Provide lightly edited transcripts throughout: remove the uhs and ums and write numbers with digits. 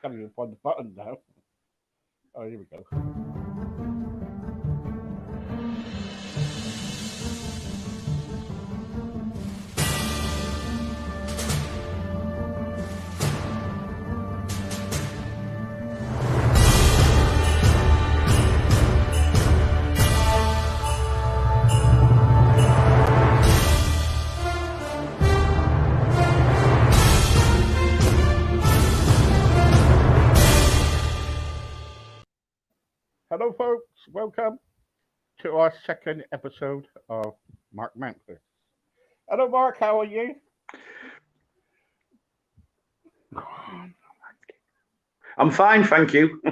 can't even find the button now. Oh, here we go. Hello, folks. Welcome to our second episode of Mark Mantless. Hello, Mark. How are you? I'm fine, thank you.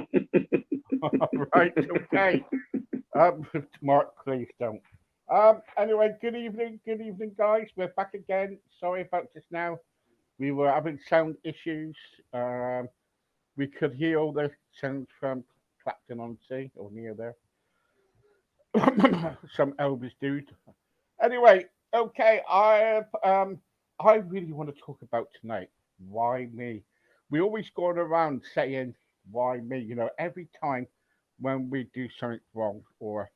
Right. Okay. Mark, please don't. Anyway, good evening, guys. We're back again. Sorry about just now. We were having sound issues. Um, we could hear all the sounds from Clapton on Sea or near there. Some Elvis dude. Anyway, okay. I really want to talk about tonight. Why me? We always go around saying why me. Every time when we do something wrong or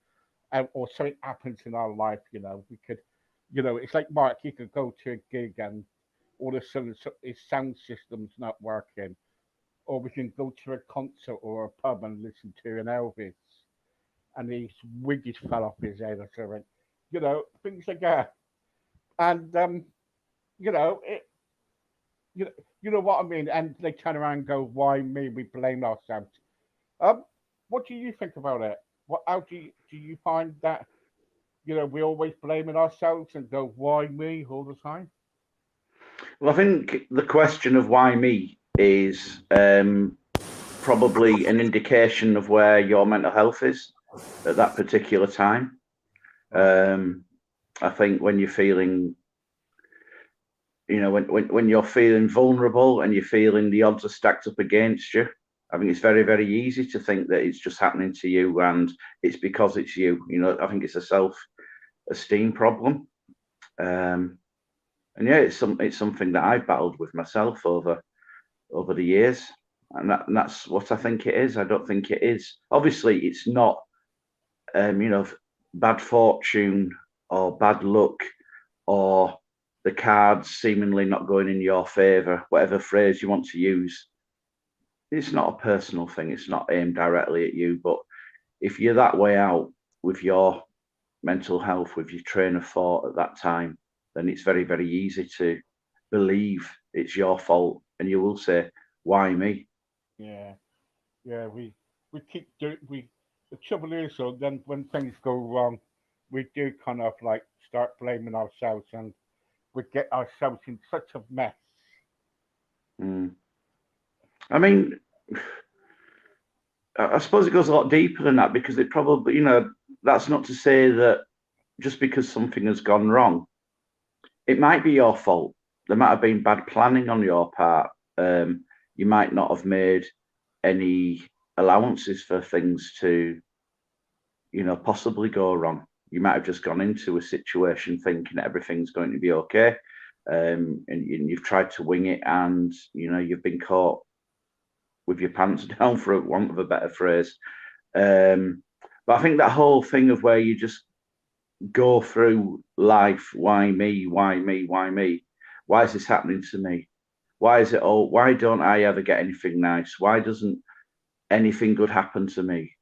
something happens in our life, we could, it's like Mark. He could go to a gig and all of a sudden his sound system's not working, or we can go to a concert or a pub and listen to an Elvis, and his wig just fell off his head or something. Things like that. And it, you know, you know what I mean. And they turn around and go, "Why me?" We blame ourselves. Um, what do you think about it? How do you find that we always blaming ourselves and go, "Why me?" all the time? Well, I think the question of why me is probably an indication of where your mental health is at that particular time. Right. I think when you're feeling, when you're feeling vulnerable and you're feeling the odds are stacked up against you, I think it's very, very easy to think that it's just happening to you and it's because it's you. I think it's a self-esteem problem. Um, and yeah, it's something that I've battled with myself over the years, and that's what I think it is. I don't think it is. Obviously, it's not, you know, bad fortune or bad luck or the cards seemingly not going in your favour. Whatever phrase you want to use, it's not a personal thing. It's not aimed directly at you. But if you're that way out with your mental health, with your train of thought at that time, then it's very, very easy to believe it's your fault, and you will say, "Why me?" Yeah, yeah. We keep doing we. The trouble is, so then when things go wrong, we do kind of like start blaming ourselves, and we get ourselves in such a mess. Mm. I mean, I suppose it goes a lot deeper than that because it probably, that's not to say that just because something has gone wrong, it might be your fault. There might have been bad planning on your part. You might not have made any allowances for things to, possibly go wrong. You might have just gone into a situation thinking everything's going to be okay, and you've tried to wing it, and you've been caught with your pants down, for want of a better phrase. But I think that whole thing of where you just go through life, why me, why me, why me? Why is this happening to me? Why is it all? Why don't I ever get anything nice? Why doesn't anything good happen to me?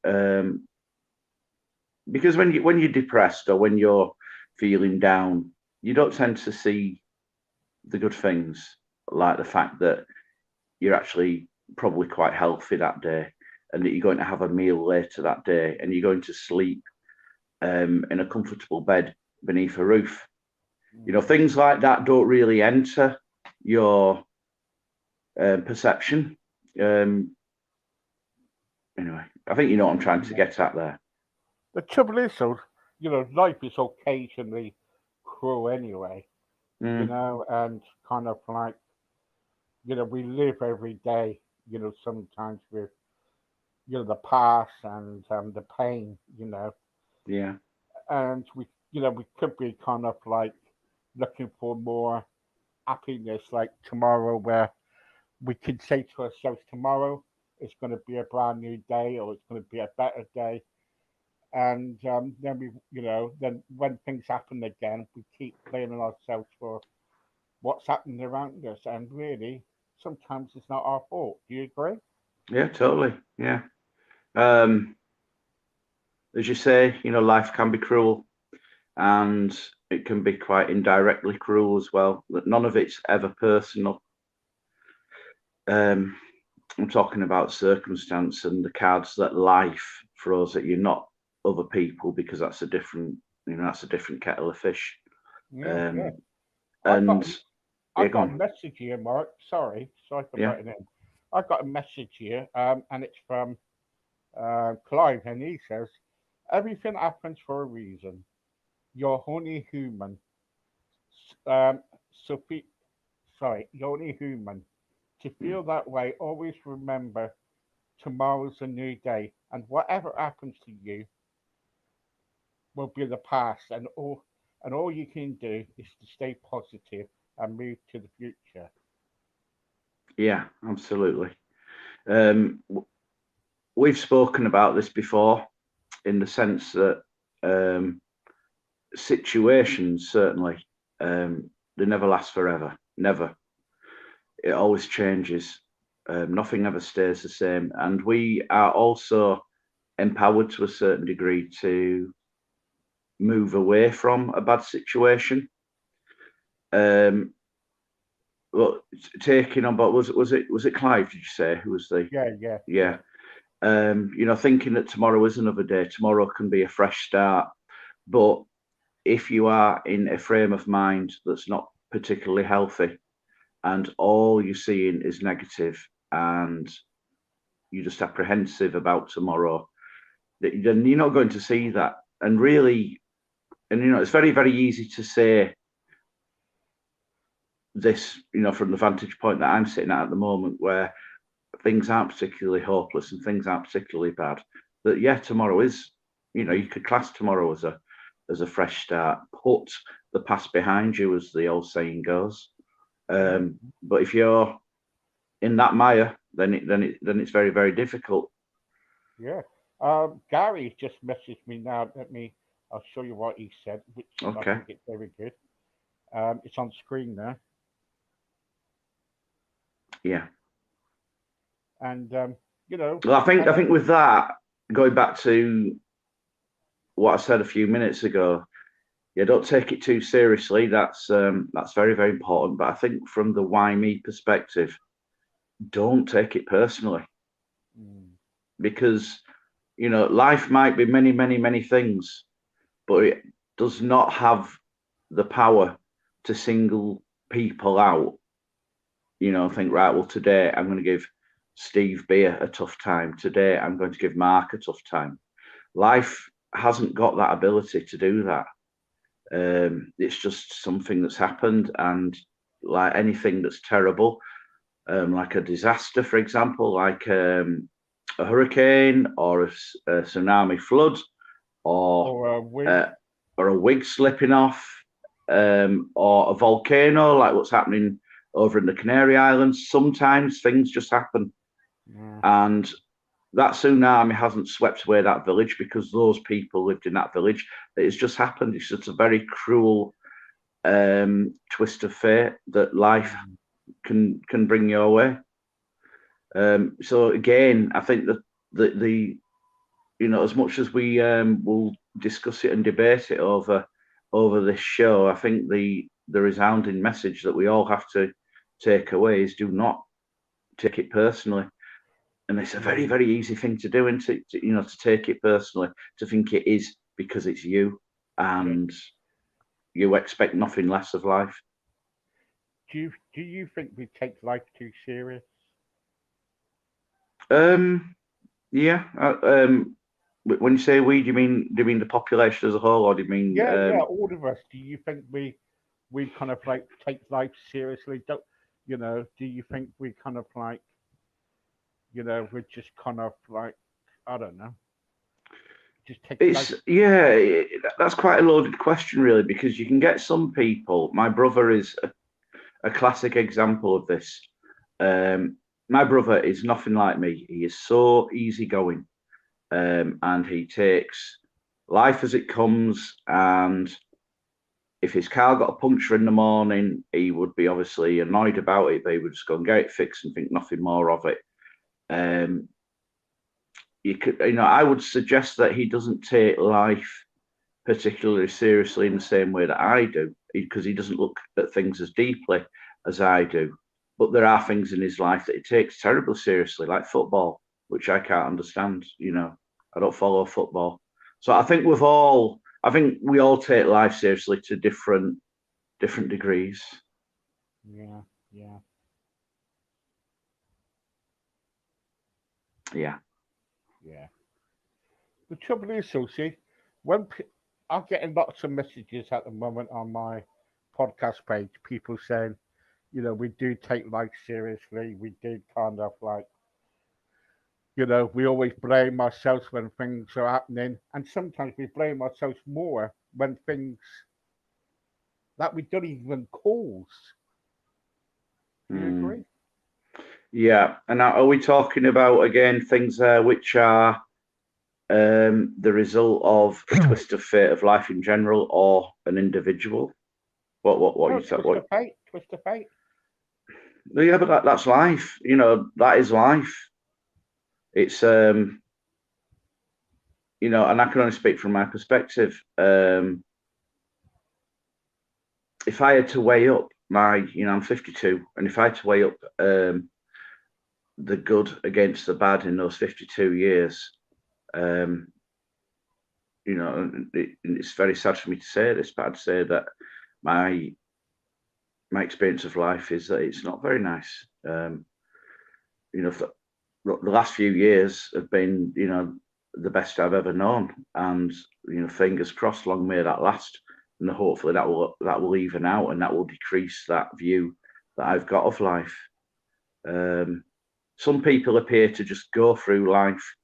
Because when you're depressed or when you're feeling down, you don't tend to see the good things, like the fact that you're actually probably quite healthy that day, and that you're going to have a meal later that day, and you're going to sleep in a comfortable bed beneath a roof. Mm. Things like that don't really enter your perception. Um, anyway, I think you know what I'm trying to Yeah. get at there. The trouble is, so life is occasionally cruel anyway. Mm, And kind of like we live every day. Sometimes with the past and the pain. yeah, And we could be kind of like looking for more happiness, like tomorrow, where we can say to ourselves tomorrow it's going to be a brand new day or it's going to be a better day. And then then when things happen again, we keep blaming ourselves for what's happening around us. And really, sometimes it's not our fault. Do you agree? Yeah, totally. Yeah. Um, as you say, life can be cruel, and it can be quite indirectly cruel as well. That none of it's ever personal. I'm talking about circumstance and the cards that life throws at you, not other people, because that's a different kettle of fish. Yeah, yeah. Um, I got and yeah, I go got a on. message here, Mark. Sorry for Yeah, butting in. I got a message here, and it's from Clive, and he says, "Everything happens for a reason. You're only human. Sophie, sorry, you're only human. To mm, feel that way, always remember tomorrow's a new day, and whatever happens to you will be the past, and all you can do is to stay positive and move to the future." yeah, absolutely. Um, we've spoken about this before in the sense that um, situations certainly they never last forever. Never. It always changes. Nothing ever stays the same, and we are also empowered to a certain degree to move away from a bad situation. Um, well, taking on, but was it Clive? Did you say who was the? Yeah, yeah, Yeah. yeah. Thinking that tomorrow is another day. Tomorrow can be a fresh start, but if you are in a frame of mind that's not particularly healthy, and all you're seeing is negative, and you're just apprehensive about tomorrow, then you're not going to see that. And really, it's very, very easy to say this, from the vantage point that I'm sitting at the moment, where things aren't particularly hopeless and things aren't particularly bad. That yeah, tomorrow is, you could class tomorrow as a fresh start. Put the past behind you, as the old saying goes. Mm, But if you're in that mire, then it's very, very difficult. yeah. Gary just messaged me now. I'll show you what he said, which I Okay. think is very good. It's on screen there. Yeah. And, Well, I think um, with that, going back to what I said a few minutes ago, yeah, don't take it too seriously. That's very, very important. But I think from the why me perspective, don't take it personally, mm, because life might be many, many, many things, but it does not have the power to single people out. Think, right, well, today I'm going to give Steve Beer a tough time. Today I'm going to give Mark a tough time. Life hasn't got that ability to do that. It's just something that's happened, and like anything that's terrible, like a disaster, for example, like a hurricane or a tsunami flood, or or a wig. uh, or a wig slipping off, or a volcano, like what's happening over in the Canary Islands. Sometimes things just happen, Yeah, and that tsunami hasn't swept away that village because those people lived in that village. It's just happened. It's just a very cruel twist of fate that life mm, can bring your way. So again, I think that the as much as we will discuss it and debate it over this show, I think the resounding message that we all have to take away is do not take it personally. And it's a very, mm, very easy thing to do, and to take it personally, to think it is because it's you, yeah. and you expect nothing less of life. Do you think we take life too serious? Um, yeah. When you say we, do you mean the population as a whole, or do you mean Yeah, yeah, all of us. Do you think we kind of like take life seriously? Don't Do you think we kind of like we're just kind of like, I don't know, just take life? it's yeah, that's quite a loaded question, really, because you can get some people. My brother is a classic example of this. My brother is nothing like me. He is so easygoing, and he takes life as it comes. And if his car got a puncture in the morning, he would be obviously annoyed about it, but he would just go and get it fixed and think nothing more of it. I would suggest that he doesn't take life particularly seriously in the same way that I do, because he doesn't look at things as deeply as I do. But there are things in his life that he takes terribly seriously, like football, which I can't understand. I don't follow football. So I think we all take life seriously to different degrees. Yeah. Yeah. The trouble is, Susie, when I'm getting lots of messages at the moment on my podcast page, people saying, we do take life seriously. We do kind of like, we always blame ourselves when things are happening. And sometimes we blame ourselves more when things that we don't even cause. Do you agree? Yeah. And are we talking about, again, things which are the result of a twist of fate of life in general, or an individual? What you said? Twist of fate. Yeah, but that's life. That is life. It's and I can only speak from my perspective. If I had to weigh up I'm 52, and if I had to weigh up the good against the bad in those 52 years, it's very sad for me to say this, but I'd say that my experience of life is that it's not very nice. The last few years have been, the best I've ever known, and fingers crossed, long may that last, and hopefully that will even out, and that will decrease that view that I've got of life. Some people appear to just go through life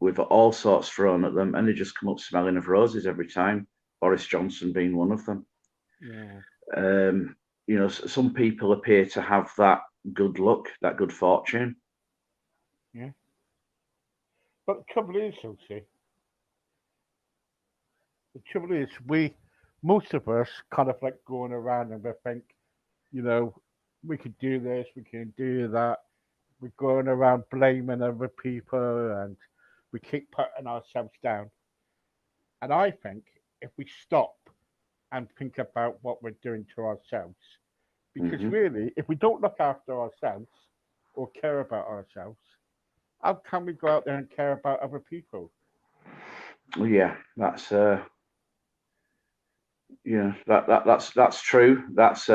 with all sorts thrown at them, and they just come up smelling of roses every time. Boris Johnson being one of them. Yeah. Some people appear to have that good luck, that good fortune. Yeah. But the trouble is, Lucy, most of us kind of like going around and we think, we could do this, we can do that. We're going around blaming other people and we keep putting ourselves down. And I think if we stop and think about what we're doing to ourselves, because really, if we don't look after ourselves or care about ourselves, how can we go out there and care about other people? Well, yeah, that's that's true. That's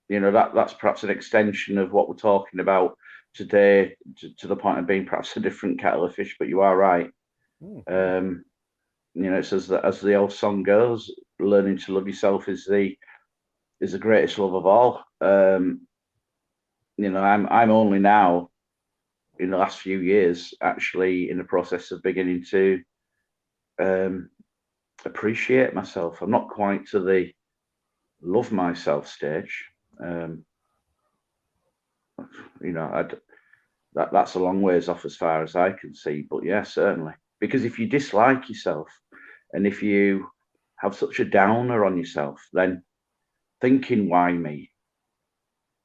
that's perhaps an extension of what we're talking about today, to the point of being perhaps a different kettle of fish. But you are right. It says that, as the old song goes, learning to love yourself is the greatest love of all. I'm only now, in the last few years, actually in the process of beginning to appreciate myself. I'm not quite to the love myself stage. That's a long ways off as far as I can see. But yeah, certainly. Because if you dislike yourself, and if you have such a downer on yourself, then thinking why me,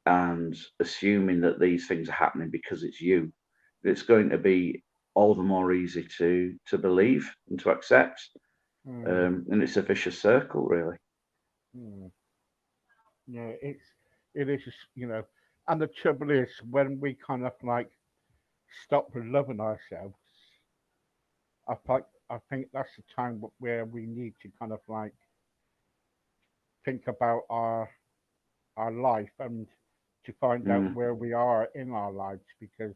and assuming that these things are happening because it's you, it's going to be all the more easy to believe and to accept. And it's a vicious circle, really. Yeah, it is, and the trouble is when we kind of like stop loving ourselves, I think that's the time where we need to kind of like think about our life and to find out where we are in our lives, because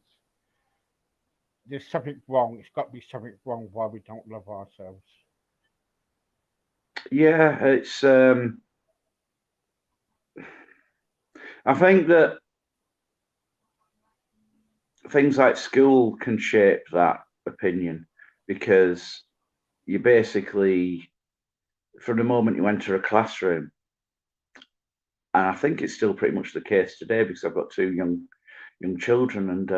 there's something wrong. It's got to be something wrong why we don't love ourselves. Yeah, it's. I think that things like school can shape that opinion, because you basically, from the moment you enter a classroom, And I think it's still pretty much the case today because I've got two young children, and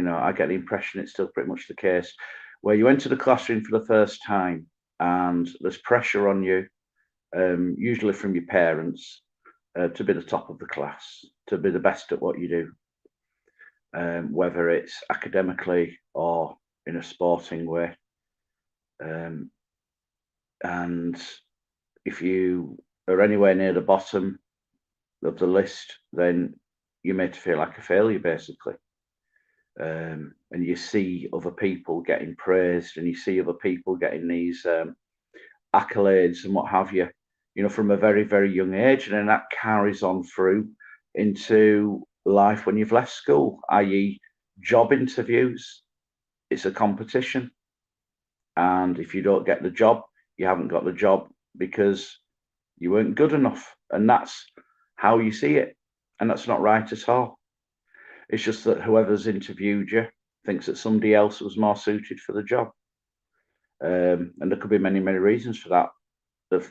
I get the impression it's still pretty much the case where you enter the classroom for the first time and there's pressure on you, usually from your parents, to be the top of the class, to be the best at what you do, whether it's academically or in a sporting way. And if you are anywhere near the bottom of the list, then you're made to feel like a failure, basically. And you see other people getting praised, and you see other people getting these accolades and what have you, from a very, very young age. And then that carries on through into life when you've left school, i.e., job interviews. It's a competition. And if you don't get the job, you haven't got the job because you weren't good enough. And that's how you see it. And that's not right at all. It's just that whoever's interviewed you thinks that somebody else was more suited for the job. And there could be many, many reasons for that.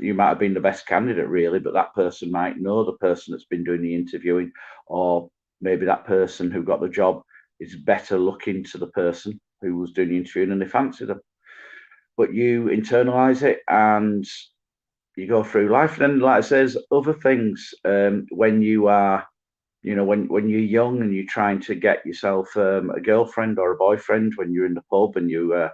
You might have been the best candidate, really, but that person might know the person that's been doing the interviewing, or maybe that person who got the job is better looking to the person who was doing the interviewing and they fancy them. But you internalize it and you go through life. And then, like I say, there's other things when you are, when you're young and you're trying to get yourself a girlfriend or a boyfriend, when you're in the pub and you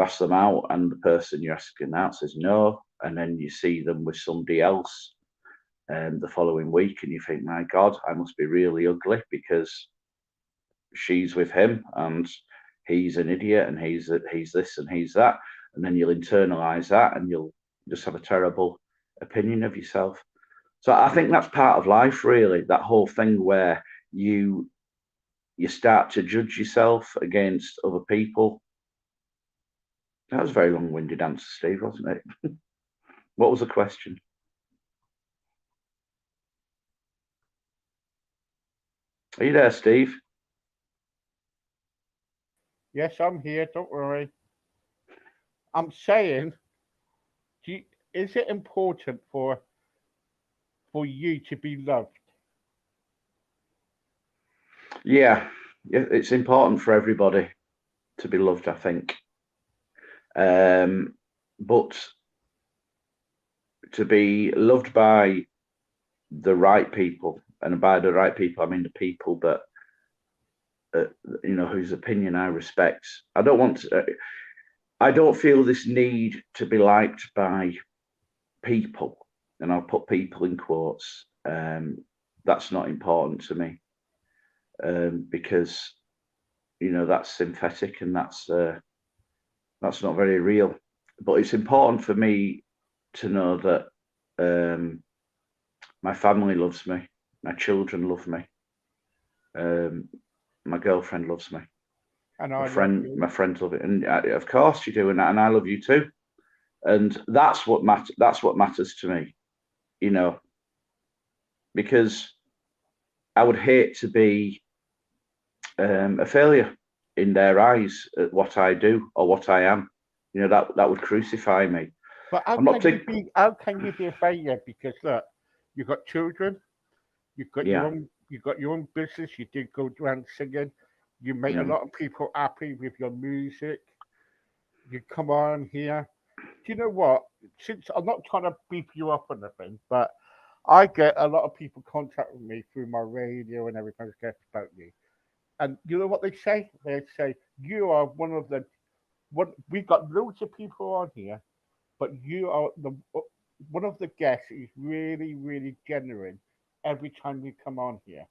ask them out and the person you're asking out says no, and then you see them with somebody else the following week and you think, my God, I must be really ugly because she's with him and he's an idiot and he's this and he's that. And then you'll internalize that and you'll just have a terrible opinion of yourself. So I think that's part of life, really, that whole thing where you start to judge yourself against other people. That was a very long-winded answer, Steve, wasn't it? What was the question? Are you there, Steve? Yes, I'm here. Don't worry. I'm saying, is it important for you to be loved? Yeah, it's important for everybody to be loved, I think. But to be loved by the right people, and by the right people, I mean the people that, whose opinion I respect. I don't feel this need to be liked by people, and I'll put people in quotes. That's not important to me because, that's synthetic and that's not very real. But it's important for me to know that my family loves me, my children love me, my girlfriend loves me, And my I love friends you. love it, and of course you do, and I love you too. And that's what matters. That's what matters to me, because I would hate to be a failure in their eyes at what I do or what I am. That would crucify me. But I'm not taking. how can you be a failure? Because look, you've got children, Yeah, you've got your own business, you did go around singing, you make a yeah. lot of people happy with your music, you come on here. Do you know what? Since I'm not trying to beef you up or anything, but I get a lot of people contacting me through my radio and everything about you. And you know what they say? They say, you are one of the what we've got loads of people on here, but you are the one of the guests is really, really genuine every time you come on here.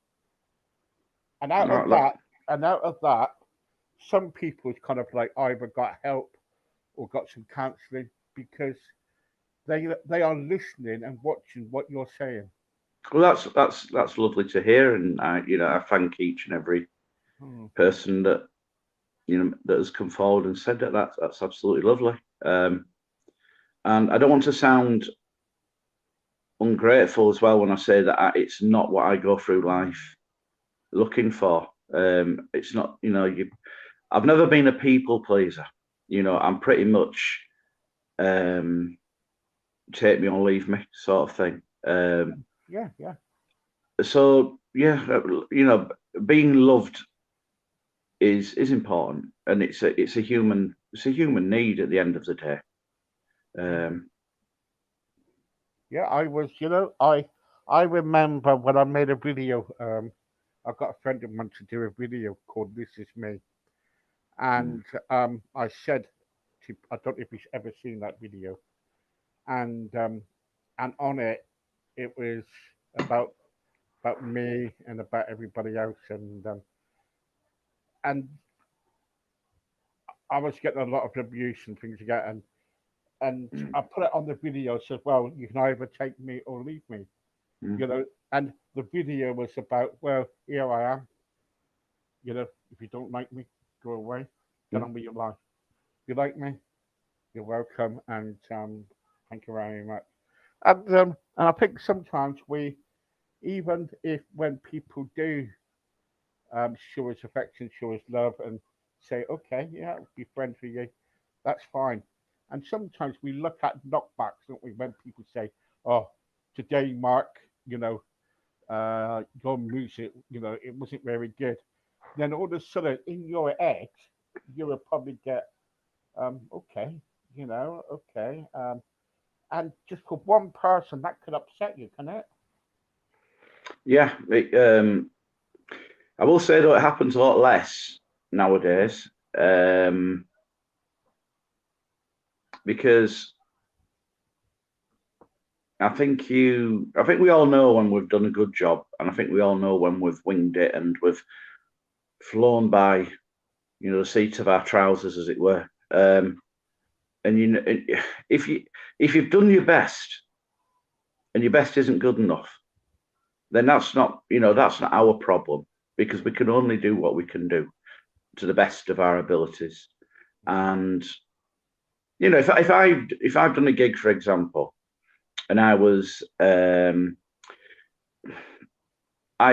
And out of No, that, that, and out of that, some people kind of like either got help or got some counselling because they are listening and watching what you're saying. well, that's lovely to hear, and I thank each and every Hmm. person that has come forward and said that. That's absolutely lovely. And I don't want to sound ungrateful as well when I say that it's not what I go through life looking for. It's not, I've never been a people pleaser. I'm pretty much take me or leave me sort of thing. Yeah, yeah. So yeah, being loved is important, and it's a human need at the end of the day. Um, Yeah, I was, I remember when I made a video. I got a friend of mine to do a video called "This Is Me," mm, and I said, I don't know if you've ever seen that video, and um, and on it, it was about me and about everybody else, and I was getting a lot of abuse and things like that, and mm, I put it on the video. Said, well, you can either take me or leave me, mm, you know. And the video was about, well, here I am, if you don't like me, go away, get mm. on with your life. If you like me, you're welcome, and thank you very much. And I think sometimes we, even if when people do show us affection, show us love, and say, okay, yeah, I'll be friends with you, that's fine. And sometimes we look at knockbacks, don't we, when people say, oh, today, Mark, your music, it wasn't very good. Then all of a sudden, in your head, you will probably get, okay, okay. And just for one person, that could upset you, can it? Yeah, I will say though it happens a lot less nowadays, because I think we all know when we've done a good job, and I think we all know when we've winged it and we've flown by, the seat of our trousers, as it were. And if you've done your best and your best isn't good enough, then that's not our problem, because we can only do what we can do to the best of our abilities. And if I've done a gig, for example, and I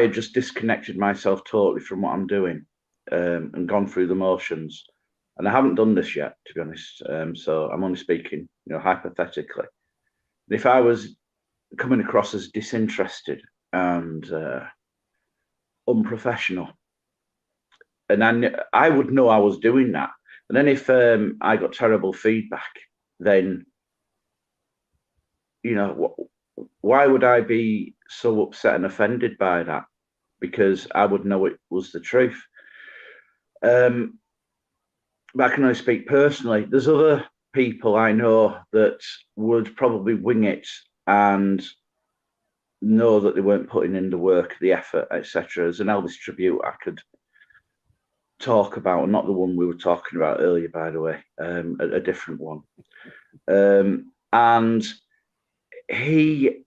had just disconnected myself totally from what I'm doing, and gone through the motions. And I haven't done this yet, to be honest. So I'm only speaking, hypothetically. If I was coming across as disinterested and unprofessional, and I would know I was doing that. And then if I got terrible feedback, then why would I be so upset and offended by that? Because I would know it was the truth. But I can only speak personally. There's other people I know that would probably wing it and know that they weren't putting in the work, the effort, etc. As an Elvis tribute, I could talk about, not the one we were talking about earlier, by the way, a different one. And he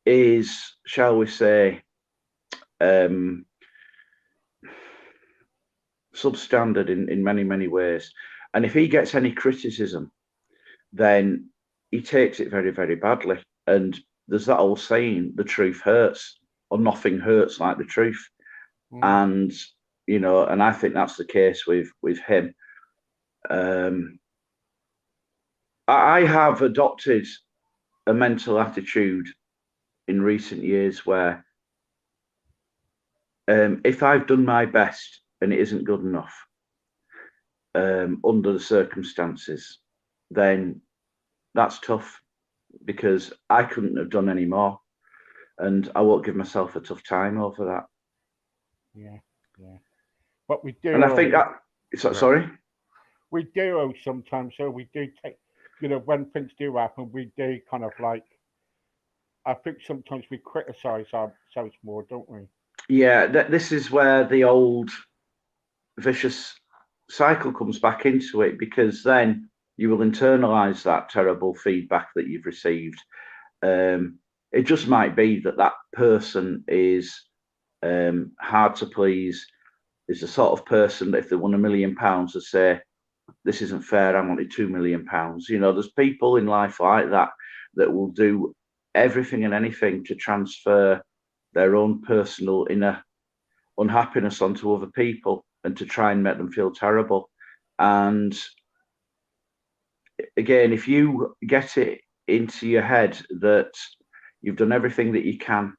is, shall we say, substandard in many, many ways. And if he gets any criticism, then he takes it very, very badly. And there's that old saying, the truth hurts, or nothing hurts like the truth. Mm. And, and I think that's the case with him. I have adopted a mental attitude in recent years where, if I've done my best and it isn't good enough, under the circumstances, then that's tough, because I couldn't have done any more, and I won't give myself a tough time over that. Yeah, yeah. But we And I do think owe, that, yeah, sorry. we do owe sometimes. So we do take, when things do happen, we do kind of like. I think sometimes we criticize ourselves more, don't we? Yeah, this is where the old vicious cycle comes back into it, because then you will internalize that terrible feedback that you've received. It just might be that person is hard to please, is the sort of person that if they won £1 million would say, this isn't fair, I wanted £2 million. There's people in life like that will do everything and anything to transfer their own personal inner unhappiness onto other people and to try and make them feel terrible. And again, if you get it into your head that You've done everything that you can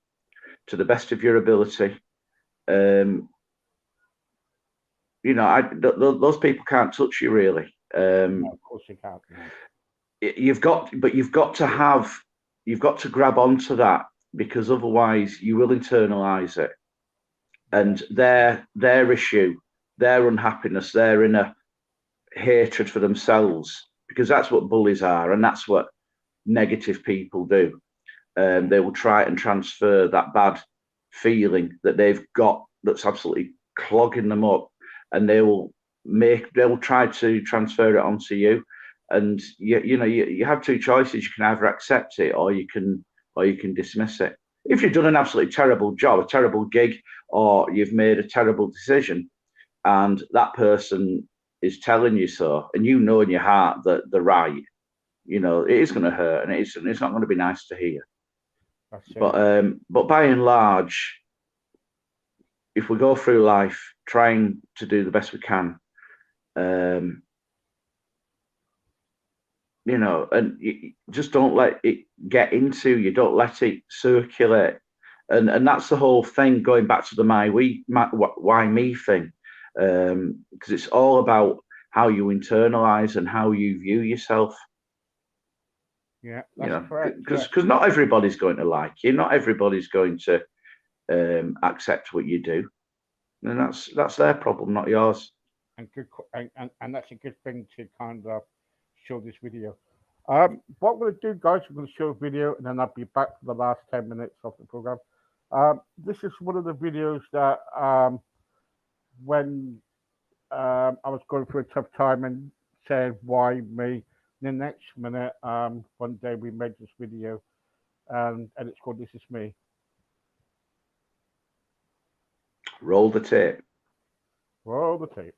to the best of your ability. You know, those people can't touch you really. No, of course you can't. You've got to grab onto that, because otherwise you will internalize it, and their issue, their unhappiness, their inner hatred for themselves, because that's what bullies are, and that's what negative people do. They will try and transfer that bad feeling that they've got that's absolutely clogging them up, and they will try to transfer it onto you. And you have two choices. You can either accept it, or you can dismiss it. If you've done an absolutely terrible job, a terrible gig, or you've made a terrible decision, and that person is telling you so, and you know in your heart that they're right, you know, it is going to hurt, and it's not going to be nice to hear. But by and large, if we go through life trying to do the best we can, you know, and you just don't let it get into you, don't let it circulate. And that's the whole thing, going back to the why me thing, because it's all about how you internalize and how you view yourself. Yeah, that's correct. Because not everybody's going to like you, not everybody's going to accept what you do, and that's their problem, not yours. And that's a good thing to kind of show this video. What we're going to do, guys, we're going to show a video, and then I'll be back for the last 10 minutes of the program. This is one of the videos that when I was going through a tough time and saying, why me? The next minute, one day we made this video, and it's called This Is Me. Roll the tape. Roll the tape.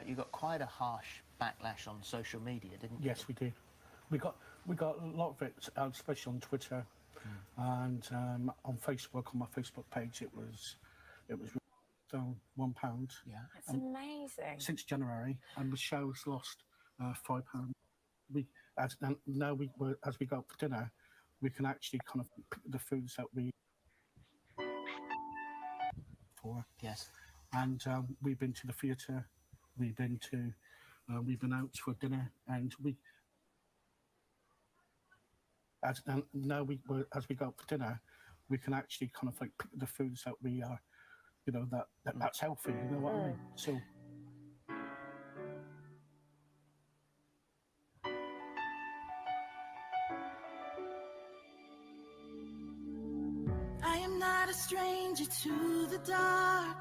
You got quite a harsh backlash on social media, didn't you? Yes, we did. We got a lot of it, especially on Twitter and on Facebook. On my Facebook page, it was £1. Yeah, That's amazing. Since January, and the show's lost £5. As we go out for dinner, we can actually kind of pick the foods that we for. Yes. And we've been to the theatre, we've been out for dinner, and as we go out for dinner, we can actually kind of like pick the foods that we are, you know, that's healthy. You know what I mean? So. I am not a stranger to the dark.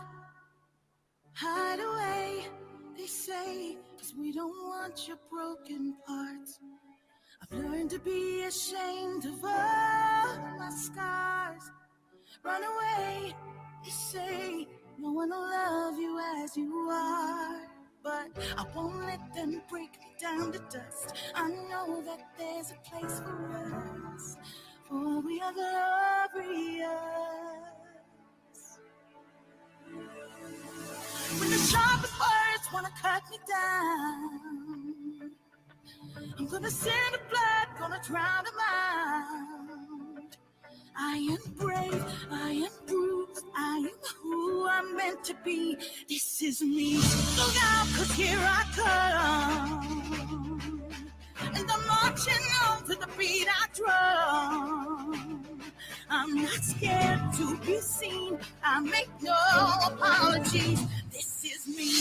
Hide away, they say, 'cause we don't want your broken parts. I've learned to be ashamed of all my scars. Run away, they say, no one will love you as you are. But I won't let them break me down to dust. I know that there's a place for us, for we are glorious. When the sharpest words wanna cut me down, I'm gonna send the blood, gonna drown them out. I am brave, I am bruised, I am who I'm meant to be. This is me. Look out, 'cause here I come. And I'm marching on to the beat I drum. I'm not scared to be seen. I make no apologies. This is me.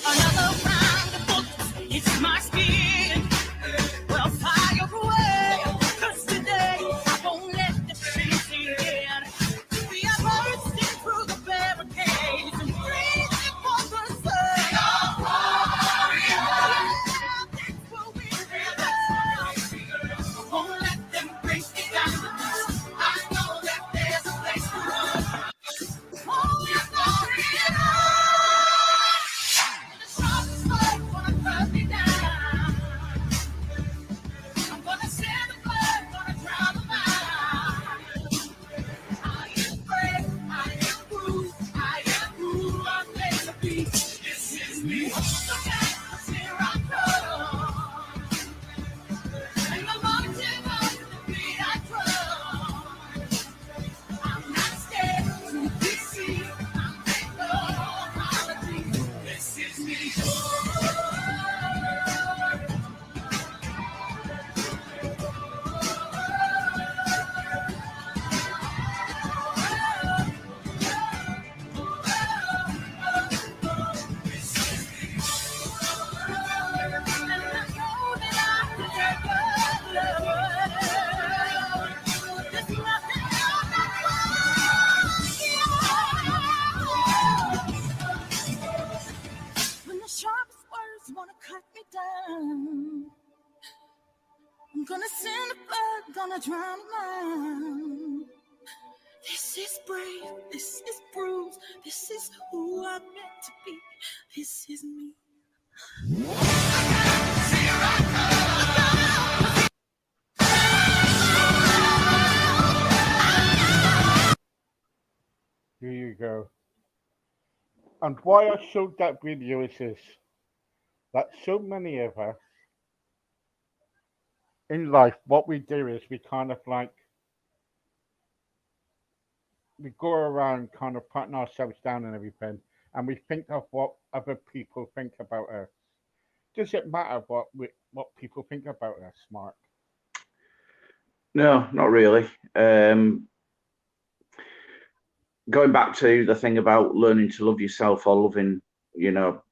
Another round of bullets, it's my skin. Well, fire away, 'cause today I won't let the finish in. We are bursting through the barricades and reaching for the sun. That's what we're about. I won't let them break me down. I know that there's a place for us. Oh, we're going on. The sharpest words wanna cut me down. I'm gonna send the blood, gonna drown them out. I am brave, I am bruised, I am who I'm meant to be. This is me. Look out, 'cause here I come. And I'm marching on to the beat I drum. I'm not scared to be seen. I make no apologies. This is me. When the sharpest words wanna cut me down, I'm gonna send the blood, gonna drown them out. This is brave, this is bruised, this is who I'm meant to be. This is me. Here you go. And why I showed that video is this, that so many of us in life, what we do is we kind of like, we go around kind of putting ourselves down and everything, and we think of what other people think about us. Does it matter what people think about us, Mark? No, not really. Going back to the thing about learning to love yourself or loving, you know,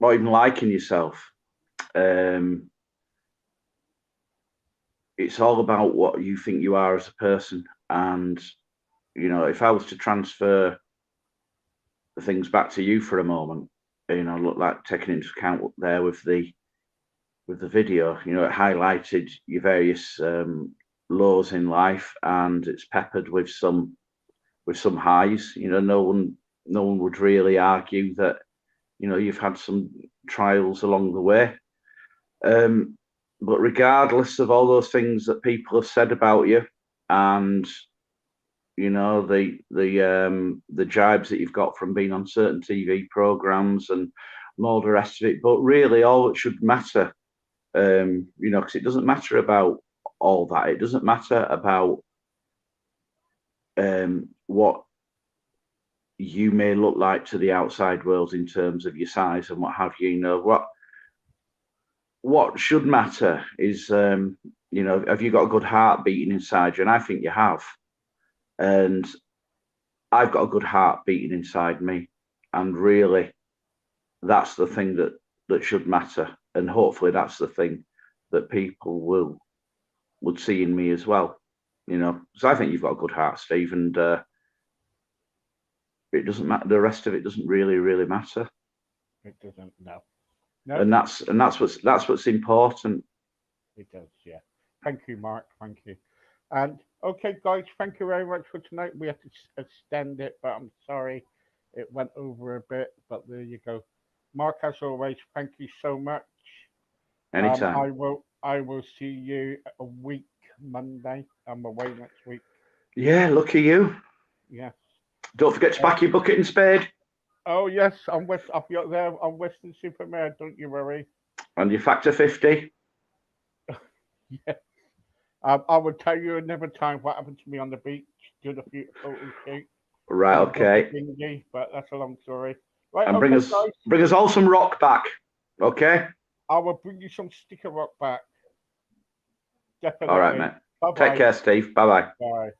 or even liking yourself. It's all about what you think you are as a person. And, you know, if I was to transfer the things back to you for a moment, you know, look like taking into account there with the video, you know, it highlighted your various lows in life, and it's peppered with some highs. You know, no one would really argue that, you know, you've had some trials along the way. But regardless of all those things that people have said about you, and you know the jibes that you've got from being on certain TV programs and all the rest of it. But really, all that should matter, you know, because it doesn't matter about all that. It doesn't matter about what you may look like to the outside world in terms of your size and what have you. You know what should matter is, you know, have you got a good heart beating inside you? And I think you have. And I've got a good heart beating inside me. And really, that's the thing that should matter. And hopefully that's the thing that people would see in me as well. You know, so I think you've got a good heart, Steve, and it doesn't matter. The rest of it doesn't really matter. It doesn't, no. And that's what's important. It does, yeah. Thank you, Mark. Thank you. And okay, guys, thank you very much for tonight. We have to extend it, but I'm sorry it went over a bit. But there you go, Mark. As always, thank you so much. Anytime. I will see you a week Monday. I'm away next week. Yeah, lucky you. Yes. Don't forget to pack your bucket and spade. Oh yes, I'll be up there on Western Supermare. Don't you worry. And your factor 50. Yeah. I will tell you another time what happened to me on the beach. Did a few photo shoot. Right, okay. Windy, but that's a long story. Right, And okay, bring us all some rock back. Okay? I will bring you some sticker rock back. Definitely. All right, mate. Bye-bye. Take care, Steve. Bye-bye. Bye.